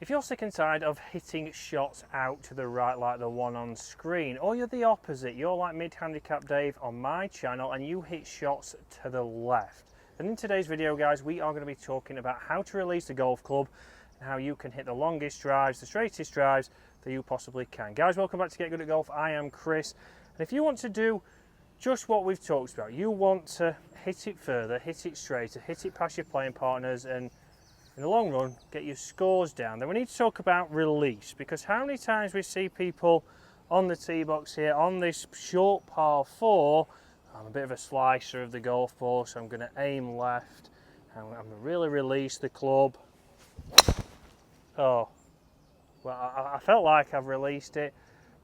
If you're sick and tired of hitting shots out to the right like the one on screen, or you're the opposite, you're like Mid-Handicap Dave on my channel and you hit shots to the left, then in today's video guys we are going to be talking about how to release the golf club and how you can hit the longest drives, the straightest drives that you possibly can. Guys, welcome back to Get Good at Golf. I am Chris, and if you want to do just what we've talked about, you want to hit it further, hit it straighter, hit it past your playing partners, and in the long run, get your scores down, then we need to talk about release, because how many times we see people on the tee box here on this short par 4, I'm a bit of a slicer of the golf ball, so I'm going to aim left, and I'm going to really release the club. Oh, well, I felt like I've released it,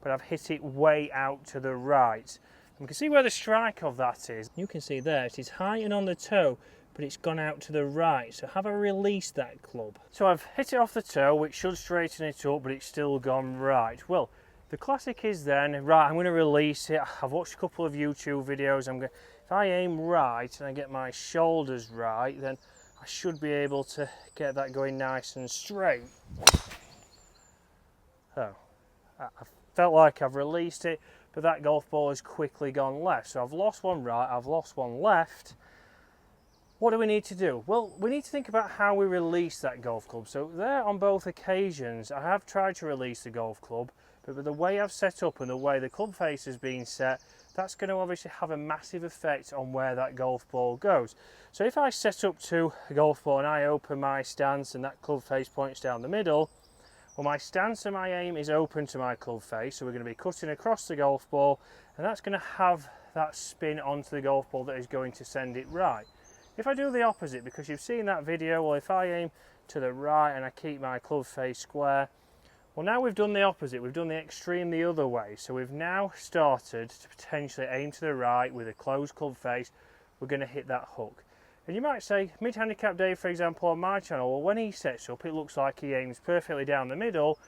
but I've hit it way out to the right. And we can see where the strike of that is. You can see there, it is high and on the toe, but it's gone out to the right. So have I released that club? So I've hit it off the toe, which should straighten it up, but it's still gone right. Well, the classic is then, right, I'm going to release it. I've watched a couple of YouTube videos. If I aim right and I get my shoulders right, then I should be able to get that going nice and straight. So I felt like I've released it, but that golf ball has quickly gone left. So I've lost one right, I've lost one left. What do we need to do? Well, we need to think about how we release that golf club. So there on both occasions, I have tried to release the golf club, but with the way I've set up and the way the club face has been set, that's going to obviously have a massive effect on where that golf ball goes. So if I set up to a golf ball and I open my stance and that club face points down the middle, well, my stance and my aim is open to my club face, so we're going to be cutting across the golf ball, and that's going to have that spin onto the golf ball that is going to send it right. If I do the opposite, because you've seen that video, well, if I aim to the right and I keep my club face square, well, now we've done the opposite. We've done the extreme the other way. So we've now started to potentially aim to the right with a closed club face. We're going to hit that hook. And you might say, Mid-Handicap Dave, for example, on my channel, well, when he sets up, it looks like he aims perfectly down the middle,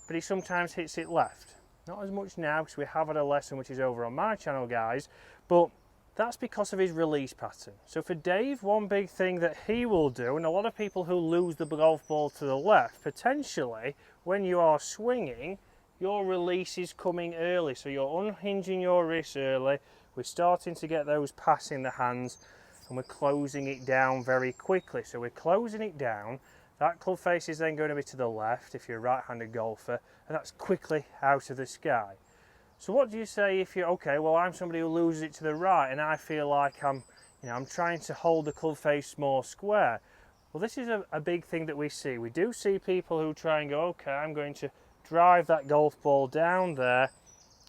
but he sometimes hits it left. Not as much now, because we have had a lesson which is over on my channel, guys, but that's because of his release pattern. So for Dave, one big thing that he will do, and a lot of people who lose the golf ball to the left, potentially when you are swinging, your release is coming early. So you're unhinging your wrists early, we're starting to get those passing the hands, and we're closing it down very quickly. So we're closing it down, that club face is then going to be to the left if you're a right-handed golfer, and that's quickly out of the sky. So what do you say if you're, okay, well, I'm somebody who loses it to the right and I feel like I'm trying to hold the club face more square. Well, this is a big thing that we see. We do see people who try and go, okay, I'm going to drive that golf ball down there,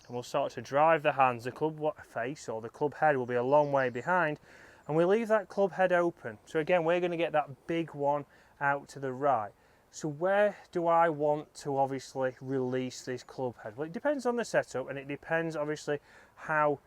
and we'll start to drive the hands. The club face or the club head will be a long way behind, and we leave that club head open. So again, we're going to get that big one out to the right. So where do I want to obviously release this club head? Well, it depends on the setup, and it depends obviously how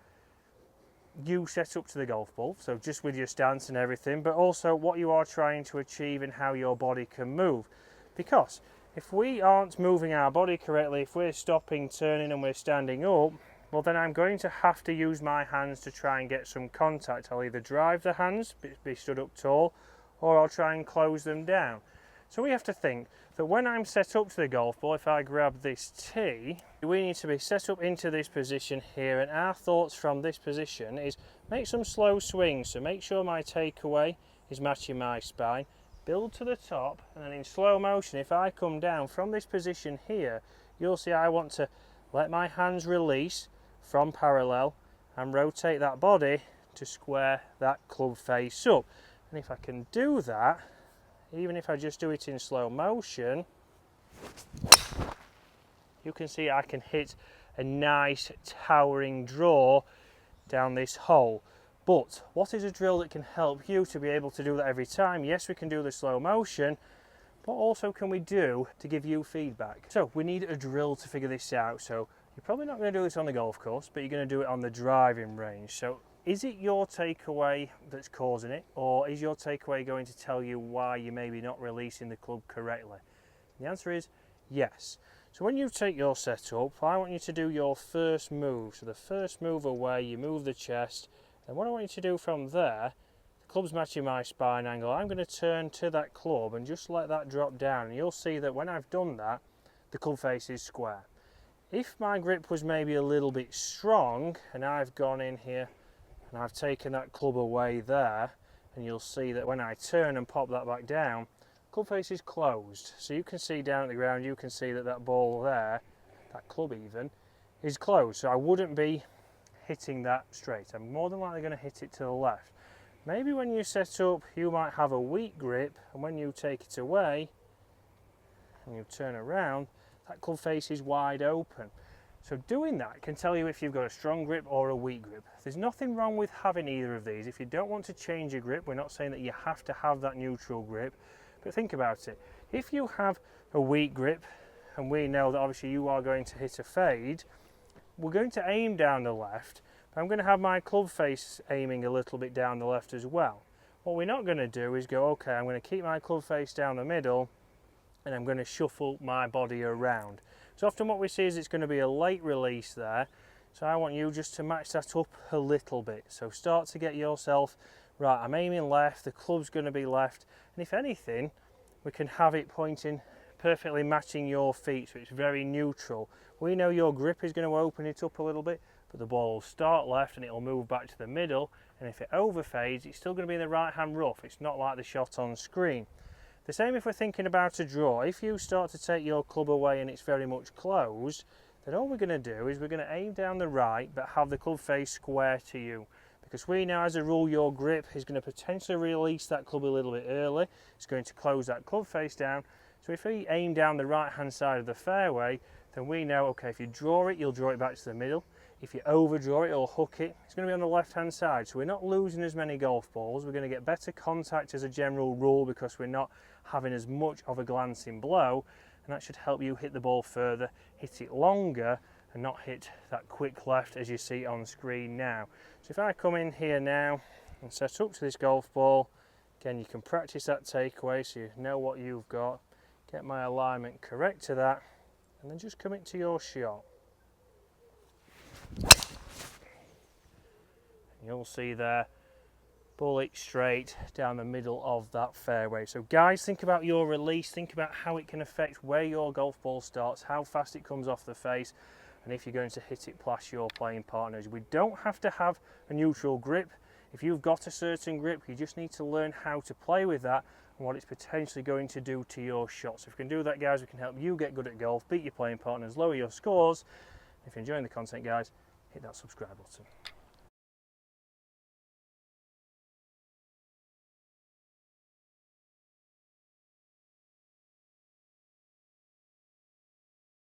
you set up to the golf ball, so just with your stance and everything, but also what you are trying to achieve and how your body can move. Because if we aren't moving our body correctly, if we're stopping, turning and we're standing up, well, then I'm going to have to use my hands to try and get some contact. I'll either drive the hands, be stood up tall, or I'll try and close them down. So we have to think that when I'm set up to the golf ball, if I grab this tee, we need to be set up into this position here, and our thoughts from this position is make some slow swings. So make sure my takeaway is matching my spine, build to the top, and then in slow motion, if I come down from this position here, you'll see I want to let my hands release from parallel and rotate that body to square that club face up. And if I can do that, even if I just do it in slow motion, you can see I can hit a nice towering draw down this hole. But what is a drill that can help you to be able to do that every time? Yes, we can do the slow motion, but also can we do to give you feedback? So we need a drill to figure this out. So you're probably not going to do this on the golf course, but you're going to do it on the driving range. So is it your takeaway that's causing it, or is your takeaway going to tell you why you may be not releasing the club correctly? The answer is yes. So when you take your setup, I want you to do your first move. So the first move away, you move the chest, and what I want you to do from there, the club's matching my spine angle, I'm going to turn to that club and just let that drop down, and you'll see that when I've done that, the club face is square. If my grip was maybe a little bit strong and I've gone in here and I've taken that club away there, and you'll see that when I turn and pop that back down, club face is closed. So you can see down at the ground, you can see that that ball there, that club even, is closed. So I wouldn't be hitting that straight. I'm more than likely going to hit it to the left. Maybe when you set up, you might have a weak grip, and when you take it away and you turn around, that club face is wide open. So doing that can tell you if you've got a strong grip or a weak grip. There's nothing wrong with having either of these. If you don't want to change your grip, we're not saying that you have to have that neutral grip, but think about it. If you have a weak grip, and we know that obviously you are going to hit a fade, we're going to aim down the left, but I'm going to have my club face aiming a little bit down the left as well. What we're not going to do is go, okay, I'm going to keep my club face down the middle, and I'm going to shuffle my body around. So often what we see is it's going to be a late release there, so I want you just to match that up a little bit. So start to get yourself, right, I'm aiming left, the club's going to be left, and if anything, we can have it pointing perfectly matching your feet, so it's very neutral. We know your grip is going to open it up a little bit, but the ball will start left and it'll move back to the middle, and if it overfades, it's still going to be in the right hand rough. It's not like the shot on screen. The same if we're thinking about a draw. If you start to take your club away and it's very much closed, then all we're going to do is we're going to aim down the right but have the club face square to you. Because we know as a rule your grip is going to potentially release that club a little bit early. It's going to close that club face down. So if we aim down the right hand side of the fairway, then we know, okay, if you draw it, you'll draw it back to the middle. If you overdraw it or hook it, it's going to be on the left hand side. So we're not losing as many golf balls. We're going to get better contact as a general rule because we're not having as much of a glancing blow, and that should help you hit the ball further, hit it longer, and not hit that quick left as you see on screen now. So if I come in here now and set up to this golf ball, again you can practice that takeaway so you know what you've got, get my alignment correct to that, and then just commit to your shot. You'll see there, bullet straight down the middle of that fairway. So guys, think about your release, think about how it can affect where your golf ball starts, how fast it comes off the face, and if you're going to hit it past your playing partners. We don't have to have a neutral grip. If you've got a certain grip, you just need to learn how to play with that and what it's potentially going to do to your shots. If we can do that, guys, we can help you get good at golf, beat your playing partners, lower your scores. If you're enjoying the content, guys, hit that subscribe button.